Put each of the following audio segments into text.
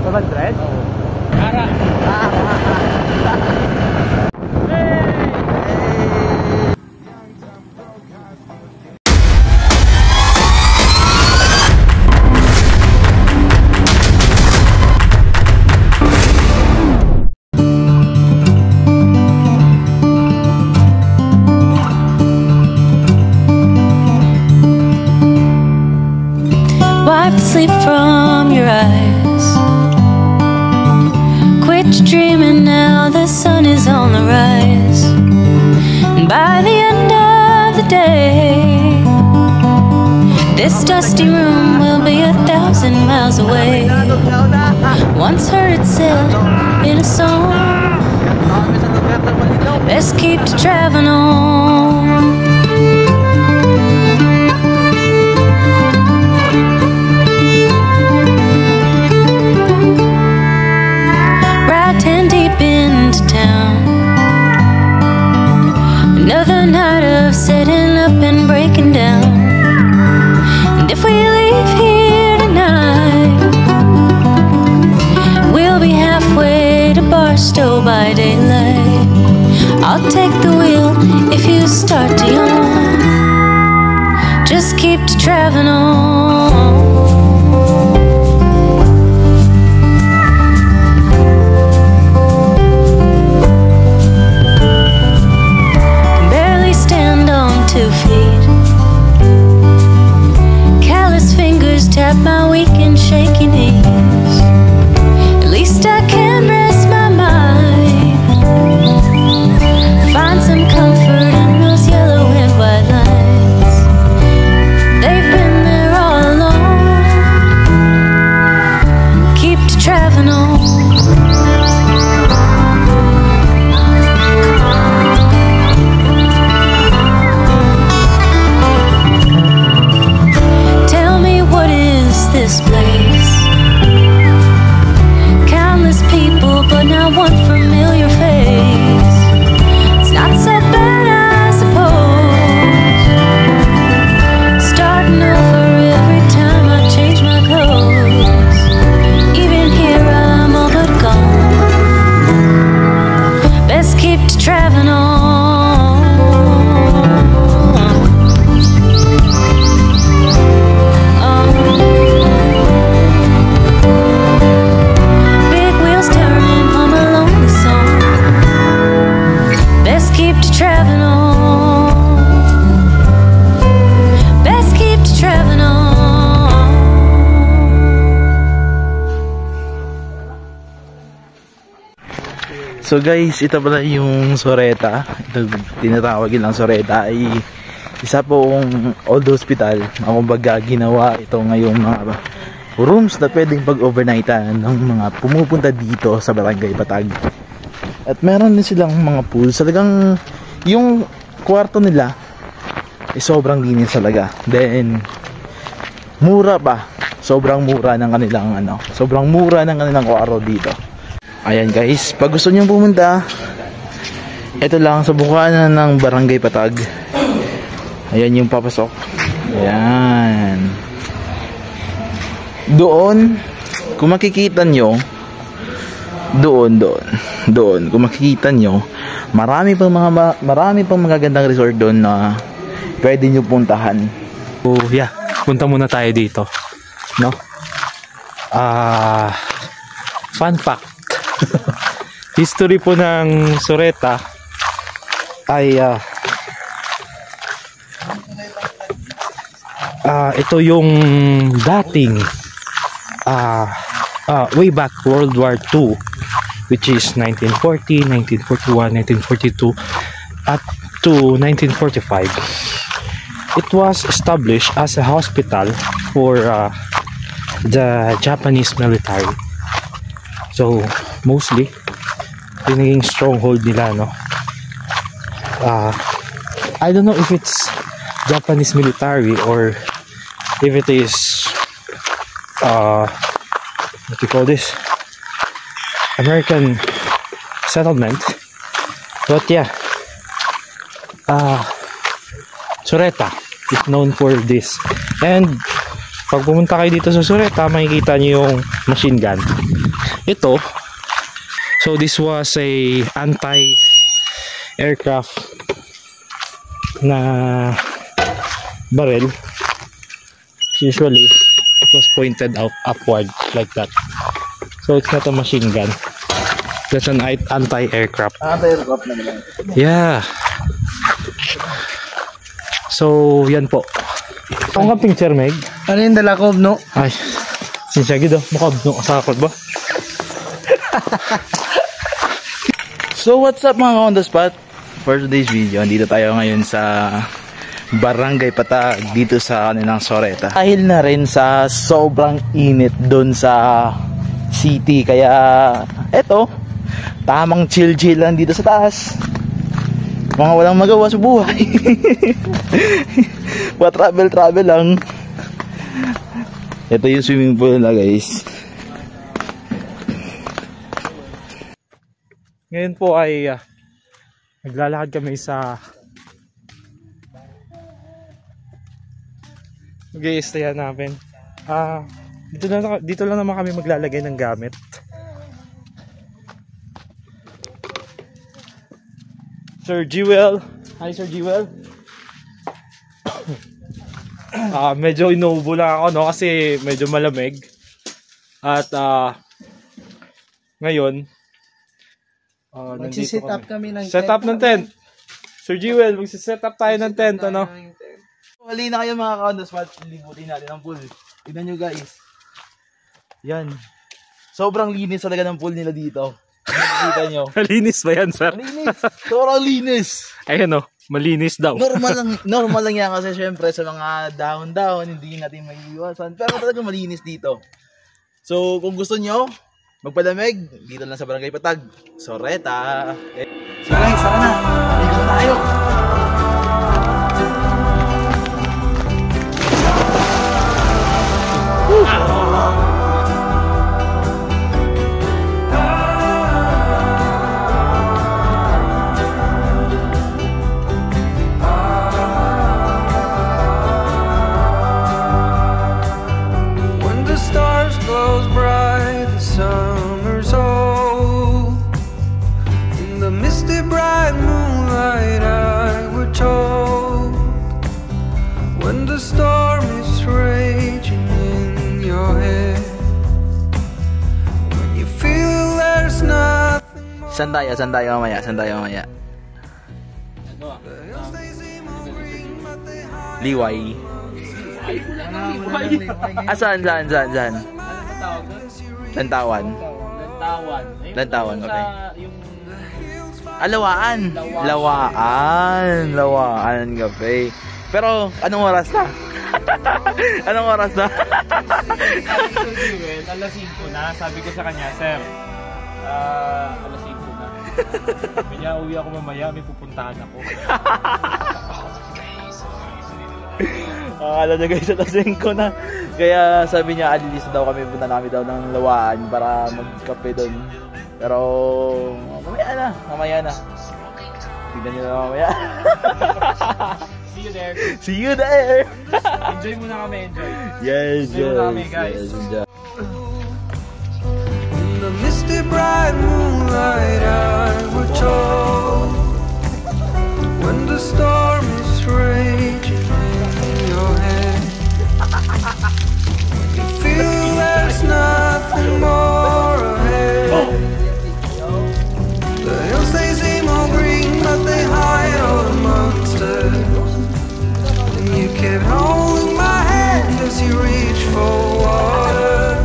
500? Oo. Ara. Sleep from your eyes. Quit dreaming now, the sun is on the rise. And by the end of the day, this dusty room will be 1,000 miles away. Once heard it said in a song, best keep to traveling on. Into town, another night of setting up and breaking down. And if we leave here tonight, we'll be halfway to Barstow by daylight. I'll take the wheel if you start to yawn. Just keep to traveling on. Tap my weak and shaky knees. At least I can rest my mind. Find some comfort in those yellow and white lines. They've been there all along. Keep to traveling on. This place, countless people, but not one familiar face. It's not so bad, I suppose. Starting over every time I change my clothes. Even here I'm all but gone. Best keep to traveling on. Traveling on. Best keep to traveling on. So guys, ito pala yung Soreta. Ito tinatawag lang Soreta ay isa pong old hospital na kumbaga ginawa ito ngayong mga rooms na pwedeng pag-overnightan ng mga pumupunta dito sa Barangay Patag. At meron din silang mga pools. Talagang yung kwarto nila ay sobrang linis talaga. Then mura pa. Sobrang mura ng kanilang sobrang mura ng kanilang kwarto dito. Ayan guys, pag gusto niyo pumunta, ito lang sa bukana ng Barangay Patag. Ayan yung papasok. Ayan. Doon, kung makikita nyo, doon kung makikita nyo, marami pang magagandang resort doon na pwede nyo puntahan. Oh yeah, punta muna tayo dito, no? Fun fact. History po ng Soreta ay ito yung dating way back World War II, which is 1940, 1941, 1942 at to 1945. It was established as a hospital for the Japanese military. So mostly yung naging stronghold nila, no? I don't know if it's Japanese military or if it is what do you call this, American settlement. But yeah, Soreta is known for this. And pag pumunta kayo dito sa Soreta, makikita nyo yung machine gun. ito. So this was a anti-aircraft na barrel. Usually it was pointed out upward like that. So it's not a machine gun. That's an anti-aircraft. Anti-aircraft na naman. Yeah. So yan po. Ang camping chair, Meg. Ano yung dala ko, no? Ay, sinsya gido. Makabno sa akot ba? So what's up mga on the spot? For today's video, dito tayo ngayon sa Barangay Patag dito sa kanilang Soreta. Dahil na rin sa sobrang init doon sa city, kaya eto, tamang chill lang dito sa taas. Mga walang magawa sa buhay. Travel lang. Ito yung swimming pool na, guys. Ngayon po ay naglalakad kami sa mag-i-stayan namin. Dito lang naman kami maglalagay ng gamit. Sir Jewel. Hi Sir Jewel. Medyo inuubo lang ako, no, kasi medyo malamig. At ngayon Magsiset up kami ng set up ng tent. Sir Jewel, magsiset up tayo ng tent, ano? Halina kayo mga ka-on the spot. Libutin natin ang pool. Tignan nyo, guys. Yan. Sobrang linis talaga ng pool nila dito. Nakikita nyo. Malinis ba yan, sir? Malinis. Sobrang linis. Ayan, o. Malinis daw. Normal lang yan kasi syempre sa mga dahon-dahon hindi natin maiiwasan. Pero talaga malinis dito. So kung gusto nyo magpalamig, dito lang sa Barangay Patag, Soreta. Okay. So guys, saka na. Dito tayo. Saan tayo mamaya? Liway. Saan? Lantawan, okay. Lawaan, kape. Pero, anong oras na? Alas 5 na. Sabi ko sa kanya, sir, alas 5 na. Kanya, uwi ako mamaya, may pupuntahan ako. Akala niya guys, alas 5 na. Kaya sabi niya, alilis daw kami, punta na kami daw ng Lawaan para magkape doon. Pero, mamaya na. Tignan niyo na mamaya. See you there. Enjoy muna kami, enjoy. Yes, enjoy muna kami, guys. Yes, enjoy. In the misty bright moonlight I would talk when the storm is raging in your head. You feel there's nothing more ahead. The hills they seem all green but they hide all the monsters. And you kept holding my hand as you reach for water.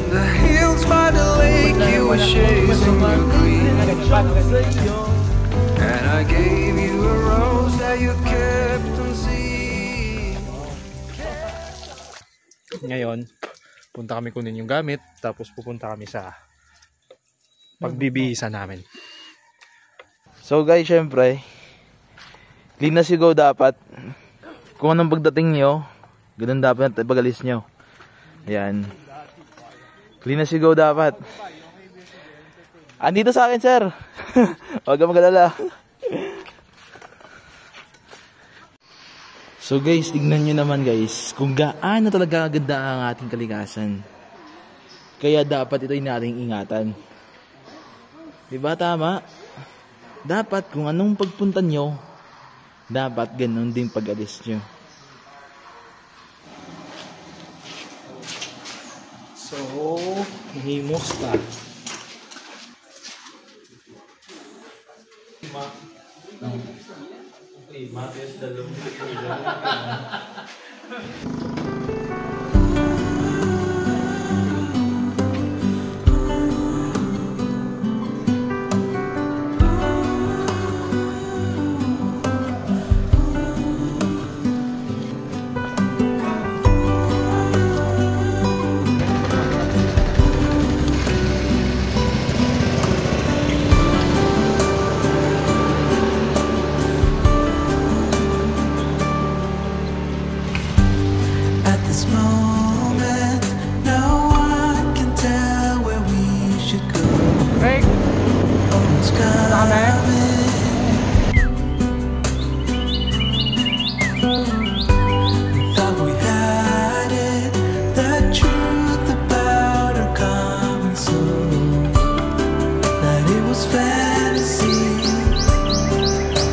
The hills by the lake you were chasing your green. And I gave you a rose that you kept unseen. Ngayon, punta kami kunin yung gamit, tapos pupunta kami sa pagbibihisa namin. So guys, syempre, clean as you go dapat. Kung anong pagdating nyo, ganun dapat pag-alis nyo. Ayan. Clean as you go dapat. Andito sa akin, sir. Huwag ka mag-alala. So guys, tignan nyo naman guys, kung gaano talaga ganda ang ating kalikasan. Kaya dapat ito nating ingatan. Diba tama? Dapat kung anong pagpunta nyo, dapat ganun din pag-alis nyo. So, himos pa. At this moment, no one can tell where we should go. Oh, it's coming. We thought we had it, the truth about our coming soon. That it was fantasy,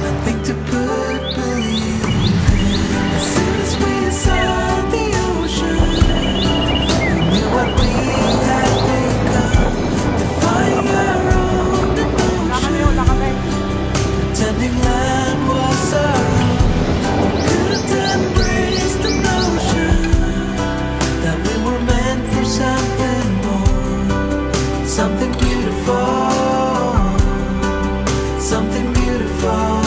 nothing to put belief in. As soon as we saw the ocean, we knew what we had become, defying our own emotion, pretending land was our own. Couldn't embrace the notion that we were meant for something more, something beautiful, something beautiful.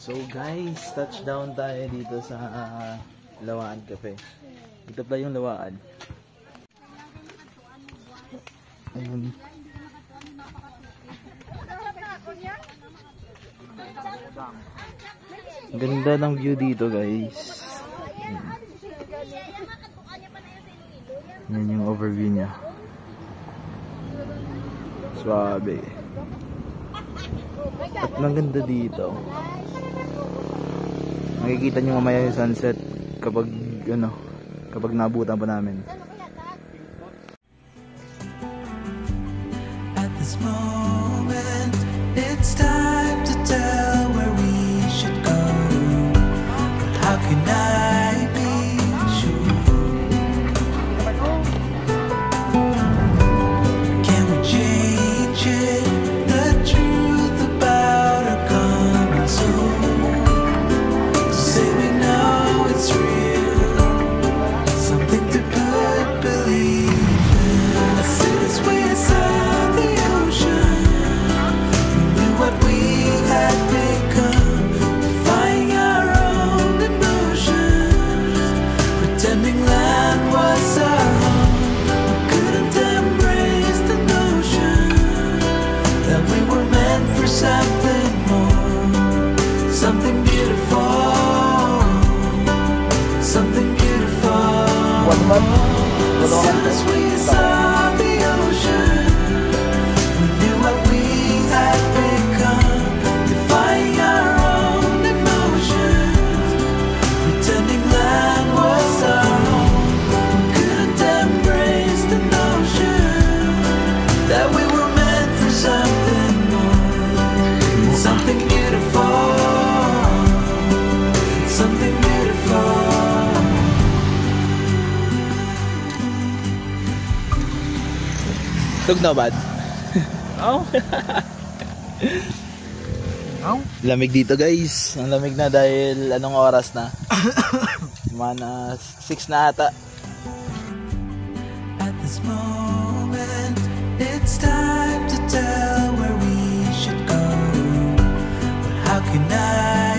So guys, touchdown tayo dito sa Lawaan Cafe. Ito pala yung Lawaan. Ayun. Ganda ng view dito guys. Yan yung overview niya. Swabe. At ang ganda dito. Makikita nyo mamaya yung sunset kapag kapag nabutan pa namin. At this moment, it's time to tell where we should go. But how can I be sure? Can we change it? The truth about our coming soon. Say we know it's real, something to put belief in. As soon as we saw the ocean, we knew what we had become, defying our own emotions, pretending land was our home. We couldn't embrace the notion that we were meant for something more, something beautiful, something beautiful. As soon as we saw the ocean, we knew what we had become, defying our own emotions, pretending land was our home. We couldn't embrace the notion that we were meant for something more, something beautiful, something beautiful. Tugnaw bad? Oh. Lamig dito guys. Ang lamig na dahil anong oras na? Mana 6 na ata. At this moment, it's time to tell where we should go. But how can I